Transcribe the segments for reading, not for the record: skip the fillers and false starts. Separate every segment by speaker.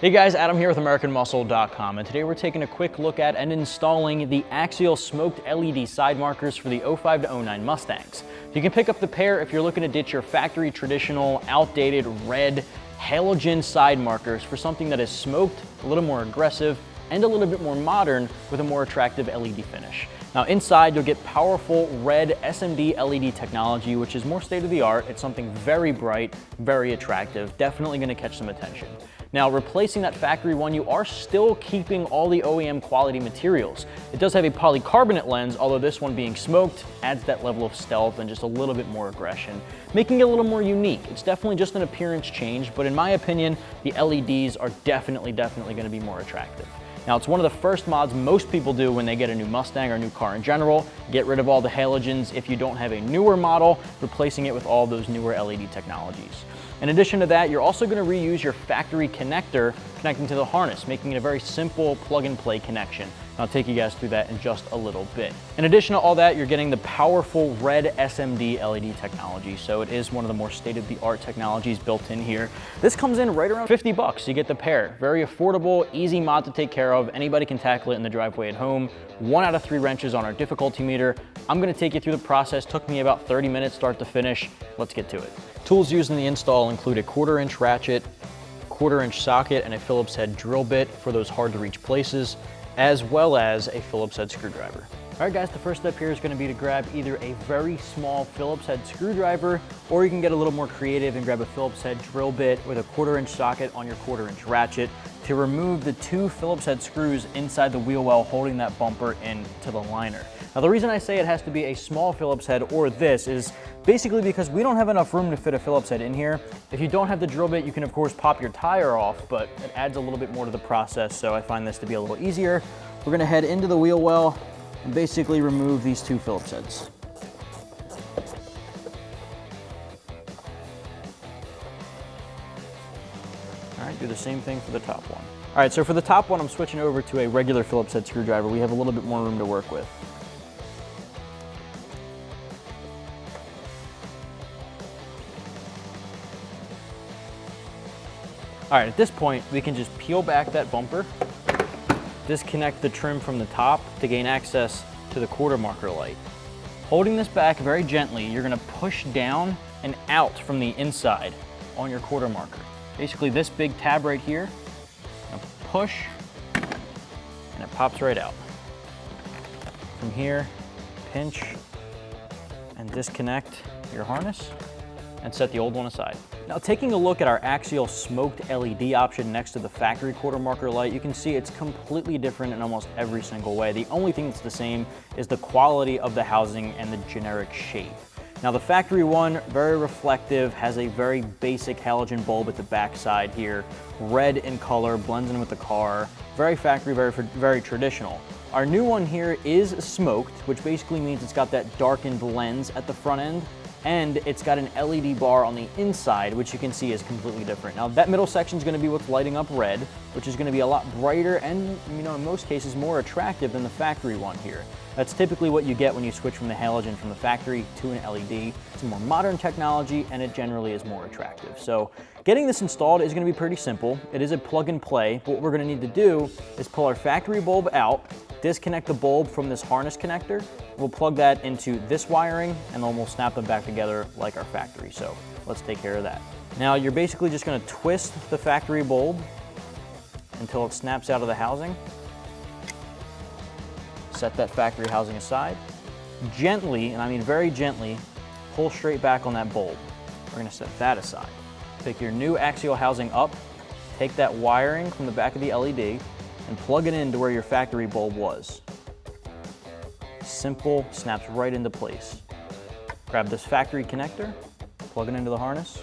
Speaker 1: Hey guys, Adam here with AmericanMuscle.com, and today we're taking a quick look at and installing the Axial smoked LED side markers for the 05 to 09 Mustangs. You can pick up the pair if you're looking to ditch your factory traditional, outdated red halogen side markers for something that is smoked, a little more aggressive, and a little bit more modern with a more attractive LED finish. Now inside you'll get powerful red SMD LED technology, which is more state-of-the-art. It's something very bright, very attractive, definitely going to catch some attention. Now, replacing that factory one, you are still keeping all the OEM quality materials. It does have a polycarbonate lens, although this one being smoked adds that level of stealth and just a little bit more aggression, making it a little more unique. It's definitely just an appearance change, but in my opinion, the LEDs are definitely going to be more attractive. Now, it's one of the first mods most people do when they get a new Mustang or a new car in general. Get rid of all the halogens if you don't have a newer model, replacing it with all those newer LED technologies. In addition to that, you're also going to reuse your factory connector connecting to the harness, making it a very simple plug-and-play connection. And I'll take you guys through that in just a little bit. In addition to all that, you're getting the powerful red SMD LED technology, so it is one of the more state-of-the-art technologies built in here. This comes in right around 50 bucks. You get the pair. Very affordable, easy mod to take care of. Anybody can tackle it in the driveway at home. 1 out of 3 wrenches on our difficulty meter. I'm going to take you through the process. Took me about 30 minutes start to finish. Let's get to it. Tools used in the install include a 1/4-inch ratchet, 1/4-inch socket, and a Phillips head drill bit for those hard to reach places, as well as a Phillips head screwdriver. All right guys, the first step here is going to be to grab either a very small Phillips head screwdriver, or you can get a little more creative and grab a Phillips head drill bit with a 1/4-inch socket on your 1/4-inch ratchet to remove the 2 Phillips head screws inside the wheel well holding that bumper into the liner. Now the reason I say it has to be a small Phillips head or this is basically because we don't have enough room to fit a Phillips head in here. If you don't have the drill bit, you can of course pop your tire off, but it adds a little bit more to the process, so I find this to be a little easier. We're going to head into the wheel well and basically remove these 2 Phillips heads. All right, do the same thing for the top one. All right, so for the top one, I'm switching over to a regular Phillips head screwdriver. We have a little bit more room to work with. All right, at this point, we can just peel back that bumper, disconnect the trim from the top to gain access to the quarter marker light. Holding this back very gently, you're gonna push down and out from the inside on your quarter marker. Basically this big tab right here, push, and it pops right out. From here, pinch and disconnect your harness and set the old one aside. Now taking a look at our Axial smoked LED option next to the factory quarter marker light, you can see it's completely different in almost every single way. The only thing that's the same is the quality of the housing and the generic shape. Now the factory one, very reflective, has a very basic halogen bulb at the back side here, red in color, blends in with the car, very factory, very traditional. Our new one here is smoked, which basically means it's got that darkened lens at the front end, and it's got an LED bar on the inside, which you can see is completely different. Now that middle section is going to be what's lighting up red, which is going to be a lot brighter and, you know, in most cases more attractive than the factory one here. That's typically what you get when you switch from the halogen from the factory to an LED. It's a more modern technology and it generally is more attractive. So getting this installed is going to be pretty simple. It is a plug and play, but what we're going to need to do is pull our factory bulb out, disconnect the bulb from this harness connector. We'll plug that into this wiring and then we'll snap them back together like our factory. So let's take care of that. Now you're basically just going to twist the factory bulb until it snaps out of the housing. Set that factory housing aside. Gently, and I mean very gently, pull straight back on that bulb. We're going to set that aside. Pick your new Axial housing up, take that wiring from the back of the LED and plug it into where your factory bulb was. Simple, snaps right into place. Grab this factory connector, plug it into the harness.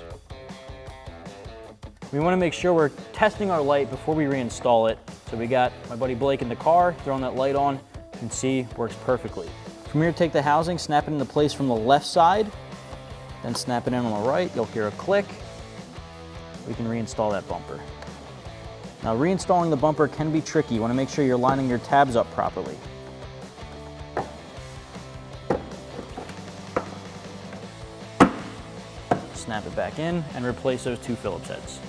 Speaker 1: We want to make sure we're testing our light before we reinstall it. So we got my buddy Blake in the car, throwing that light on. You can see works perfectly. From here, take the housing, snap it into place from the left side, then snap it in on the right. You'll hear a click. We can reinstall that bumper. Now reinstalling the bumper can be tricky. You want to make sure you're lining your tabs up properly. Snap it back in and replace those 2 Phillips heads.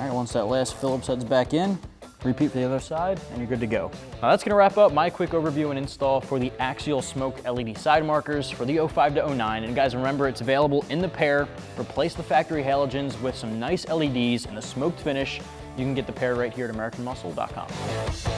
Speaker 1: All right, once that last Phillips head's back in, repeat for the other side, and you're good to go. Now that's gonna wrap up my quick overview and install for the Axial smoked LED side markers for the 05 to 09. And guys, remember, it's available in the pair. Replace the factory halogens with some nice LEDs and the smoked finish. You can get the pair right here at AmericanMuscle.com.